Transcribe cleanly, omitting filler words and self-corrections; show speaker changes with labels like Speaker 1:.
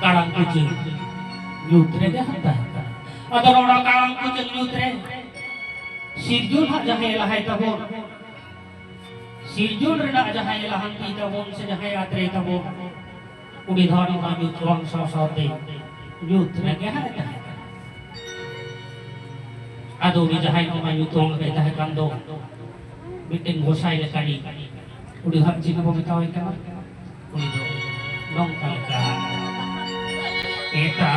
Speaker 1: Karang kucing nyutre dia hata atau orang karang kucing nyutre sirjun hak jahai lahai tabon sirjun rena jahai lahanti tabon sejahai atre tabon udi dhani maju tuang sausate nyutre dia hata ado udi jahai maju tuang ke jahai kando bikin gosai lekani udi hak jina pemitawi kamar udi do nong kalka kita